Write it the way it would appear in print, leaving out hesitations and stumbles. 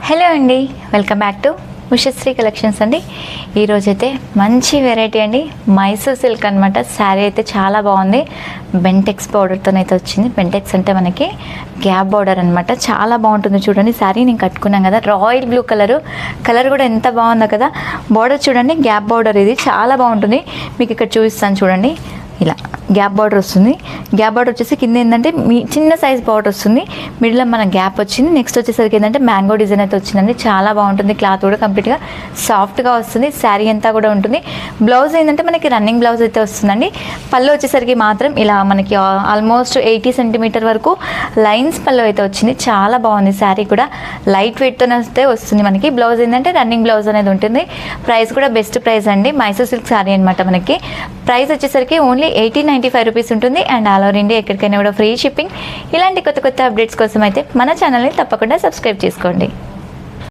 Hello అండి, welcome back to Ushasri collections అండి. ఈరోజైతే మంచి వెరైటీ అండి, మైసూర్ సిల్క్ అనమాట. శారీ అయితే చాలా బాగుంది. బెంటెక్స్ బార్డర్తోనైతే వచ్చింది. బెంటెక్స్ అంటే మనకి గ్యాప్ బార్డర్ అనమాట. చాలా బాగుంటుంది చూడండి. శారీ నేను కట్టుకున్నాం కదా, రాయల్ బ్లూ కలర్ కూడా ఎంత బాగుందో కదా. బార్డర్ చూడండి, గ్యాప్ బార్డర్ ఇది చాలా బాగుంటుంది. మీకు ఇక్కడ చూపిస్తాను చూడండి. ఇలా గ్యాప్ బార్డర్ వస్తుంది. గ్యాప్ బార్డర్ వచ్చేసి కింద ఏంటంటే మీ చిన్న సైజ్ బార్డర్ వస్తుంది, మిడిల్లో మన గ్యాప్ వచ్చింది. నెక్స్ట్ వచ్చేసరికి ఏంటంటే మ్యాంగో డిజైన్ అయితే వచ్చిందండి. చాలా బాగుంటుంది. క్లాత్ కూడా కంప్లీట్గా సాఫ్ట్గా వస్తుంది. శారీ అంతా కూడా ఉంటుంది. బ్లౌజ్ ఏంటంటే మనకి రన్నింగ్ బ్లౌజ్ అయితే వస్తుందండి. పళ్ళు వచ్చేసరికి మాత్రం ఇలా మనకి ఆల్మోస్ట్ 80 సెంటీమీటర్ వరకు లైన్స్ పళ్ళు అయితే వచ్చింది. చాలా బాగుంది. శారీ కూడా లైట్ వెయిట్తోనే వస్తుంది మనకి. బ్లౌజ్ ఏంటంటే రన్నింగ్ బ్లౌజ్ అనేది ఉంటుంది. ప్రైస్ కూడా బెస్ట్ ప్రైస్ అండి. మైసూర్ సిల్క్ శారీ అనమాట. మనకి ప్రైస్ వచ్చేసరికి ఓన్లీ 1895 రూపీస్ ఉంటుంది. అండ్ ఆల్ ఓవర్ ఇండియా ఎక్కడికైనా కూడా ఫ్రీ షిప్పింగ్. ఇలాంటి కొత్త అప్డేట్స్ కోసం అయితే మన ఛానల్ని తప్పకుండా సబ్స్క్రైబ్ చేసుకోండి.